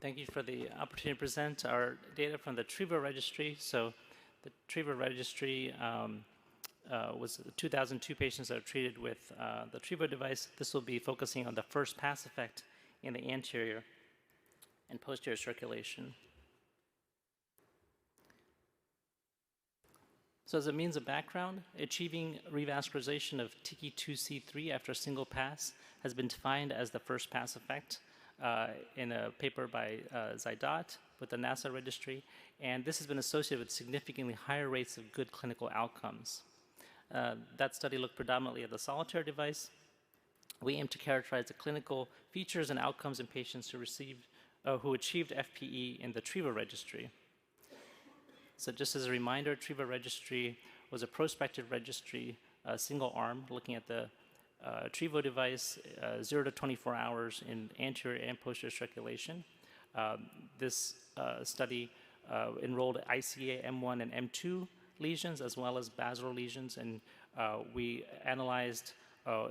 Thank you for the opportunity to present our data from the TREVO registry. So the TREVO registry was 2,002 patients that are treated with the TREVO device. This will be focusing on the first pass effect in the anterior and posterior circulation. So as a means of background, achieving revascularization of TICI2C3 after a single pass has been defined as the first pass effect in a paper by Zaidat with the NASA registry, and this has been associated with significantly higher rates of good clinical outcomes. That study looked predominantly at the solitaire device. We aim to characterize the clinical features and outcomes in patients who achieved FPE in the TREVO registry. So just as a reminder, TREVO registry was a prospective registry, single arm, looking at the TREVO device 0 to 24 hours in anterior and posterior circulation. This study enrolled ICA M1 and M2 lesions as well as basilar lesions, and we analyzed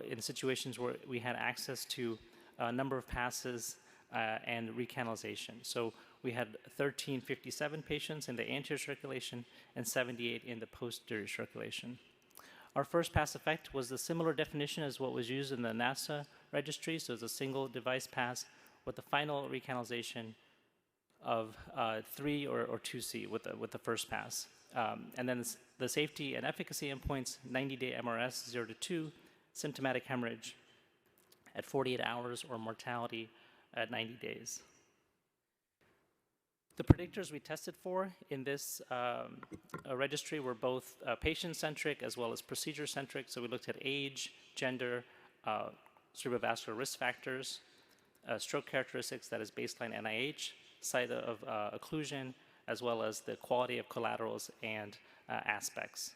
in situations where we had access to a number of passes and recanalization. So we had 1,357 patients in the anterior circulation and 78 in the posterior circulation. Our first pass effect was the similar definition as what was used in the NASA registry, so it's a single device pass with the final recanalization of 3 or 2C with the first pass. And then the safety and efficacy endpoints, 90-day MRS 0 to 2, symptomatic hemorrhage at 48 hours, or mortality at 90 days. The predictors we tested for in this registry were both patient-centric as well as procedure-centric. So we looked at age, gender, cerebrovascular risk factors, stroke characteristics, that is baseline NIH, site of occlusion, as well as the quality of collaterals and aspects.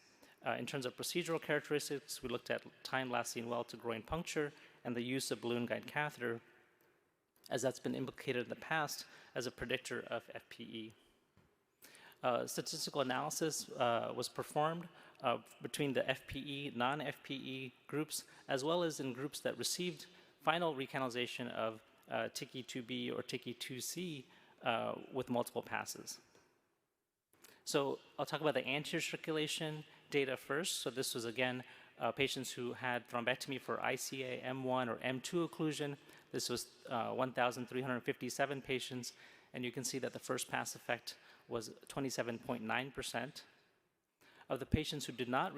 In terms of procedural characteristics, we looked at time lasting well to groin puncture and the use of balloon guide catheter, as that's been implicated in the past as a predictor of FPE. Statistical analysis was performed between the FPE, non-FPE groups, as well as in groups that received final recanalization of TICI2B or TICI2C with multiple passes. So I'll talk about the anterior circulation data first. So this was, again, patients who had thrombectomy for ICA M1 or M2 occlusion. This was 1,357 patients, and you can see that the first pass effect was 27.9%. Of the patients who did not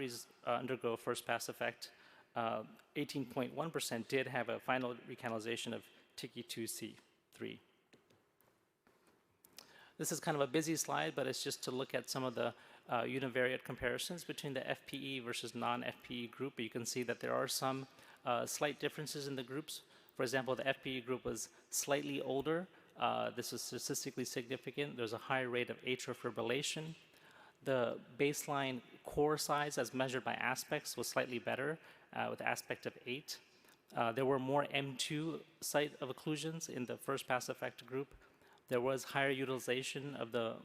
undergo first pass effect, 18.1% did have a final recanalization of TICI2C3. This is kind of a busy slide, but it's just to look at some of the univariate comparisons between the FPE versus non-FPE group. You can see that there are some slight differences in the groups. For example, the FPE group was slightly older. This was statistically significant. There's a high rate of atrial fibrillation. The baseline core size as measured by aspects was slightly better with aspect of 8. There were more M2 site of occlusions in the first pass effect group. There was higher utilization of the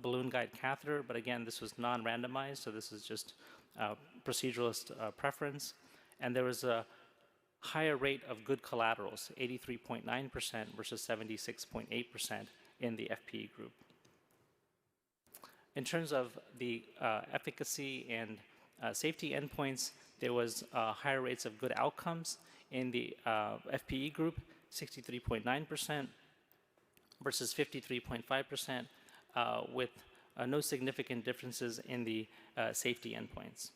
balloon guide catheter, but again, this was non-randomized, so this is just proceduralist preference. And there was a higher rate of good collaterals, 83.9% versus 76.8% in the FPE group. In terms of the efficacy and safety endpoints, there was higher rates of good outcomes in the FPE group, 63.9% versus 53.5%, with no significant differences in the safety endpoints.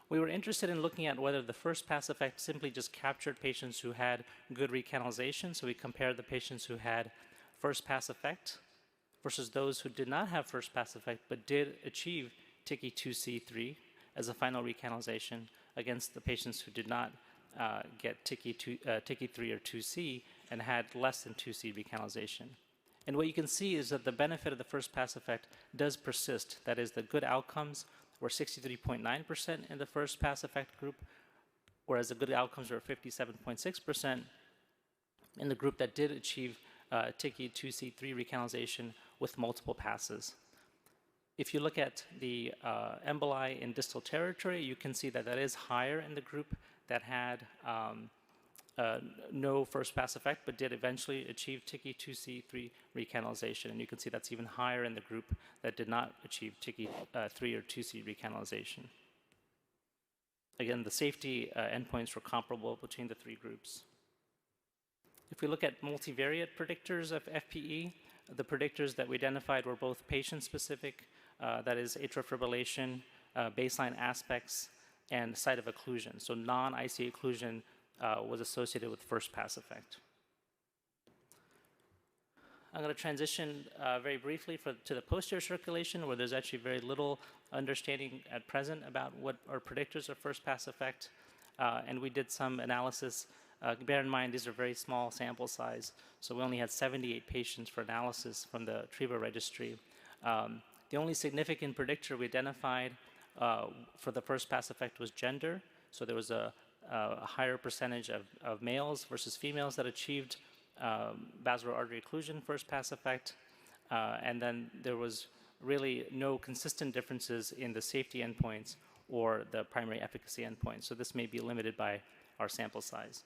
We were interested in looking at whether the first pass effect simply just captured patients who had good recanalization. So we compared the patients who had first pass effect versus those who did not have first pass effect but did achieve TICI2C3 as a final recanalization against the patients who did not get TICI3 or 2C and had less than 2C recanalization. And what you can see is that the benefit of the first pass effect does persist. That is, the good outcomes were 63.9% in the first pass effect group, whereas the good outcomes were 57.6% in the group that did achieve TICI2C3 recanalization with multiple passes. If you look at the emboli in distal territory, you can see that that is higher in the group that had no first pass effect, but did eventually achieve TICI 2C3 recanalization. And you can see that's even higher in the group that did not achieve TICI 3 or 2C recanalization. Again, the safety endpoints were comparable between the three groups. If we look at multivariate predictors of FPE, the predictors that we identified were both patient-specific, that is atrial fibrillation, baseline aspects, and site of occlusion. So non-IC occlusion was associated with first pass effect. I'm going to transition very briefly to the posterior circulation, where there's actually very little understanding at present about what are predictors of first pass effect. And we did some analysis. Bear in mind, these are very small sample size. So we only had 78 patients for analysis from the TREVO registry. The only significant predictor we identified for the first pass effect was gender. So there was a higher percentage of males versus females that achieved basilar artery occlusion first pass effect. And then there was really no consistent differences in the safety endpoints or the primary efficacy endpoints. So this may be limited by our sample size.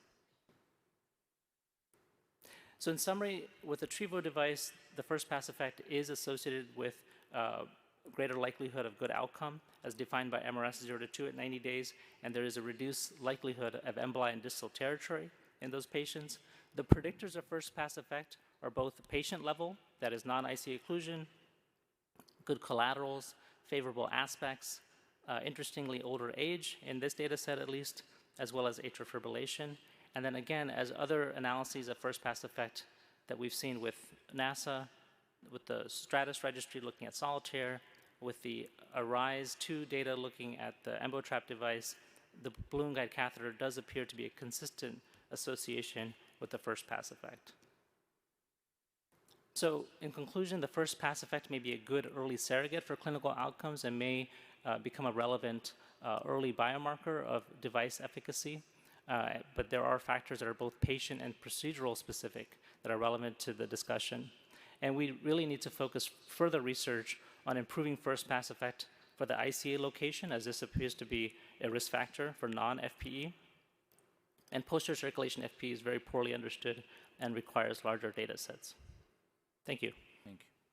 So in summary, with the TREVO device, the first pass effect is associated with greater likelihood of good outcome as defined by MRS 0 to 2 at 90 days, and there is a reduced likelihood of emboli in distal territory in those patients. The predictors of first pass effect are both patient level, that is non-IC occlusion, good collaterals, favorable aspects, interestingly older age in this data set at least, as well as atrial fibrillation. And then again, as other analyses of first pass effect that we've seen with NASA, with the Stratus registry looking at solitaire, with the ARISE 2 data looking at the EmboTrap device, the balloon guide catheter does appear to be a consistent association with the first pass effect. So in conclusion, the first pass effect may be a good early surrogate for clinical outcomes and may become a relevant early biomarker of device efficacy. But there are factors that are both patient and procedural specific that are relevant to the discussion. And we really need to focus further research on improving first pass effect for the ICA location, as this appears to be a risk factor for non-FPE. And posterior circulation FPE is very poorly understood and requires larger data sets. Thank you.